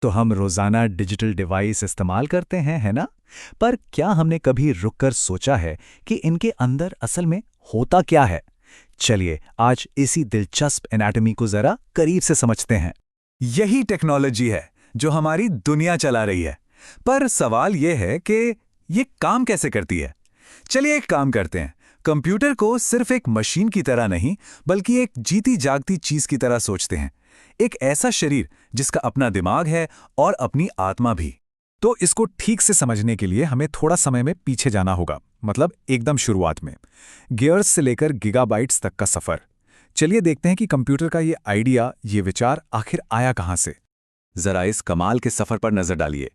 तो हम रोजाना डिजिटल डिवाइस इस्तेमाल करते हैं, है ना? पर क्या हमने कभी रुककर सोचा है कि इनके अंदर असल में होता क्या है? चलिए आज इसी दिलचस्प एनाटॉमी को जरा करीब से समझते हैं। यही टेक्नोलॉजी है जो हमारी दुनिया चला रही है। पर सवाल यह है कि ये काम कैसे करती है? चलिए एक काम करते हैं। कंप्यूटर को सिर्फ एक मशीन की तरह नहीं, बल्कि एक जीती जागती चीज की तरह सोचते हैं। एक ऐसा शरीर जिसका अपना दिमाग है और अपनी आत्मा भी। तो इसको ठीक से समझने के लिए हमें थोड़ा समय में पीछे जाना होगा, मतलब एकदम शुरुआत में। गियर्स से लेकर गीगाबाइट्स तक का सफर। चलिए देखते हैं कि कंप्यूटर का ये आइडिया, ये विचार आखिर आया कहां से। जरा इस कमाल के सफर पर नजर डालिए।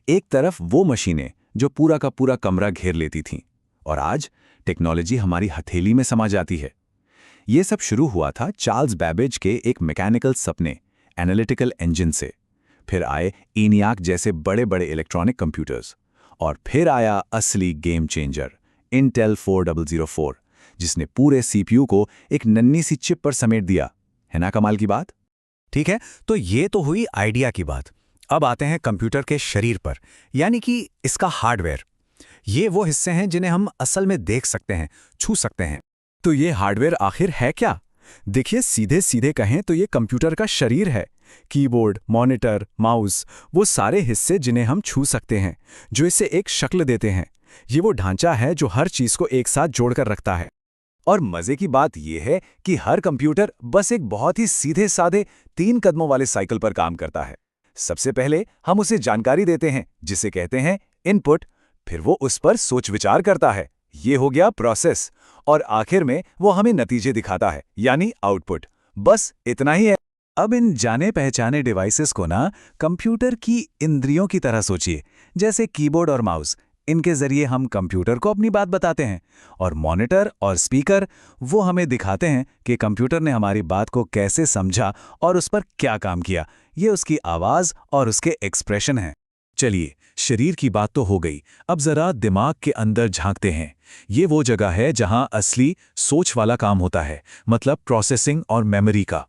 एक तरफ वो मशीनें जो पूरा का पूरा कमरा घेर लेती थीं, और आज टेक्नोलॉजी हमारी हथेली में समा जाती है। ये सब शुरू हुआ था चार्ल्स बैबेज के एक मैकेनिकल सपने, एनालिटिकल इंजन से। फिर आए ENIAC जैसे बड़े बड़े इलेक्ट्रॉनिक कंप्यूटर्स, और फिर आया असली गेम चेंजर, इंटेल 4004, जिसने पूरे CPU को एक नन्ही सी चिप पर समेट दिया। है ना कमाल की बात? ठीक है, तो ये तो हुई आइडिया की बात। अब आते हैं कंप्यूटर के शरीर पर, यानी कि इसका हार्डवेयर। ये वो हिस्से हैं जिन्हें हम असल में देख सकते हैं, छू सकते हैं। तो ये हार्डवेयर आखिर है क्या? देखिए, सीधे सीधे कहें तो ये कंप्यूटर का शरीर है। कीबोर्ड, मॉनिटर, माउस, वो सारे हिस्से जिन्हें हम छू सकते हैं, जो इसे एक शक्ल देते हैं। ये वो ढांचा है जो हर चीज को एक साथ जोड़कर रखता है। और मजे की बात यह है कि हर कंप्यूटर बस एक बहुत ही सीधे साधे 3 कदमों वाले साइकिल पर काम करता है। सबसे पहले हम उसे जानकारी देते हैं, जिसे कहते हैं इनपुट। फिर वो उस पर सोच विचार करता है, ये हो गया प्रोसेस। और आखिर में वो हमें नतीजे दिखाता है, यानी आउटपुट। बस इतना ही है। अब इन जाने पहचाने डिवाइसेस को ना कंप्यूटर की इंद्रियों की तरह सोचिए, जैसे कीबोर्ड और माउस। इनके जरिए हम कंप्यूटर को अपनी बात बताते हैं, और मॉनिटर और स्पीकर वो हमें दिखाते हैं कि कंप्यूटर ने हमारी बात को कैसे समझा और उस पर क्या काम किया। ये उसकी आवाज और उसके एक्सप्रेशन हैं। चलिए, शरीर की बात तो हो गई, अब जरा दिमाग के अंदर झांकते हैं। ये वो जगह है जहां असली सोच वाला काम होता है, मतलब प्रोसेसिंग और मेमोरी का।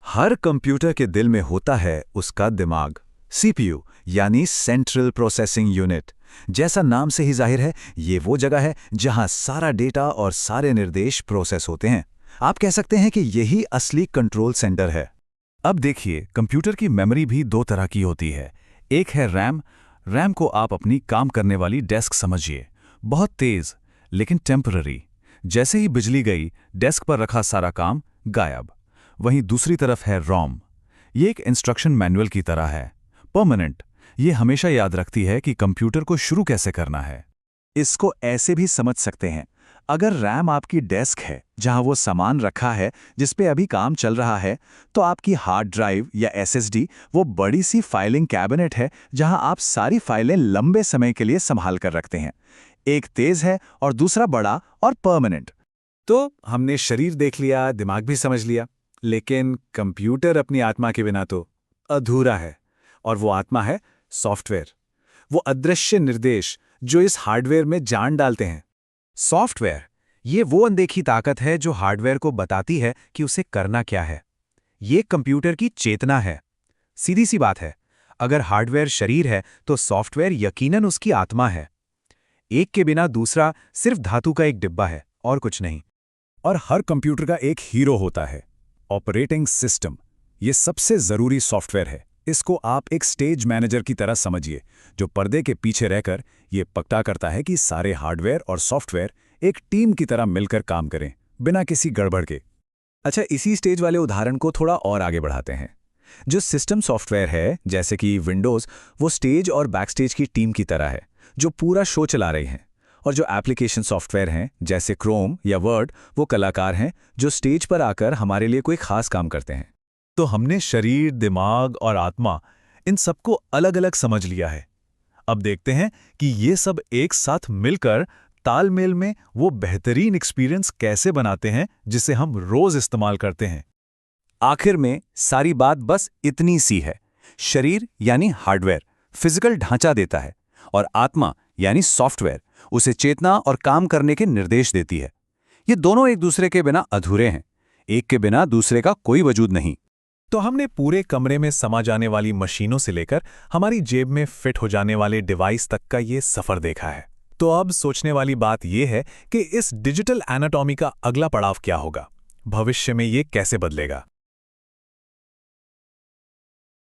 हर कंप्यूटर के दिल में होता है उसका दिमाग, CPU, यानी सेंट्रल प्रोसेसिंग यूनिट। जैसा नाम से ही जाहिर है, ये वो जगह है जहां सारा डेटा और सारे निर्देश प्रोसेस होते हैं। आप कह सकते हैं कि यही असली कंट्रोल सेंटर है। अब देखिए, कंप्यूटर की मेमोरी भी 2 तरह की होती है। एक है रैम। रैम को आप अपनी काम करने वाली डेस्क समझिए, बहुत तेज लेकिन टेम्पररी। जैसे ही बिजली गई, डेस्क पर रखा सारा काम गायब। वहीं दूसरी तरफ है रोम। ये एक इंस्ट्रक्शन मैनुअल की तरह है, परमानेंट। ये हमेशा याद रखती है कि कंप्यूटर को शुरू कैसे करना है। इसको ऐसे भी समझ सकते हैं, अगर रैम आपकी डेस्क है जहां वो सामान रखा है जिस पे अभी काम चल रहा है, तो आपकी हार्ड ड्राइव या SSD वो बड़ी सी फाइलिंग कैबिनेट है जहां आप सारी फाइलें लंबे समय के लिए संभाल कर रखते हैं। एक तेज है और दूसरा बड़ा और परमानेंट। तो हमने शरीर देख लिया, दिमाग भी समझ लिया, लेकिन कंप्यूटर अपनी आत्मा के बिना तो अधूरा है। और वो आत्मा है सॉफ्टवेयर, वो अदृश्य निर्देश जो इस हार्डवेयर में जान डालते हैं। सॉफ्टवेयर, ये वो अनदेखी ताकत है जो हार्डवेयर को बताती है कि उसे करना क्या है। ये कंप्यूटर की चेतना है। सीधी सी बात है, अगर हार्डवेयर शरीर है तो सॉफ्टवेयर यकीनन उसकी आत्मा है। एक के बिना दूसरा सिर्फ धातु का एक डिब्बा है और कुछ नहीं। और हर कंप्यूटर का एक हीरो होता है, ऑपरेटिंग सिस्टम। ये सबसे जरूरी सॉफ्टवेयर है। इसको आप एक स्टेज मैनेजर की तरह समझिए, जो पर्दे के पीछे रहकर ये पक्का करता है कि सारे हार्डवेयर और सॉफ्टवेयर एक टीम की तरह मिलकर काम करें, बिना किसी गड़बड़ के। अच्छा, इसी स्टेज वाले उदाहरण को थोड़ा और आगे बढ़ाते हैं। जो सिस्टम सॉफ्टवेयर है, जैसे कि विंडोज़, वो स्टेज और बैकस्टेज की टीम की तरह है, जो पूरा शो चला रही हैं। और जो एप्लीकेशन सॉफ्टवेयर हैं, जैसे क्रोम या वर्ड, वो कलाकार हैं जो स्टेज पर आकर हमारे लिए कोई खास काम करते हैं। तो हमने शरीर, दिमाग और आत्मा, इन सबको अलग अलग समझ लिया है। अब देखते हैं कि ये सब एक साथ मिलकर तालमेल में वो बेहतरीन एक्सपीरियंस कैसे बनाते हैं जिसे हम रोज इस्तेमाल करते हैं। आखिर में सारी बात बस इतनी सी है। शरीर यानी हार्डवेयर फिजिकल ढांचा देता है, और आत्मा यानी सॉफ्टवेयर उसे चेतना और काम करने के निर्देश देती है। ये दोनों एक दूसरे के बिना अधूरे हैं। एक के बिना दूसरे का कोई वजूद नहीं। तो हमने पूरे कमरे में समा जाने वाली मशीनों से लेकर हमारी जेब में फिट हो जाने वाले डिवाइस तक का ये सफ़र देखा है। तो अब सोचने वाली बात यह है कि इस डिजिटल एनाटॉमी का अगला पड़ाव क्या होगा? भविष्य में ये कैसे बदलेगा?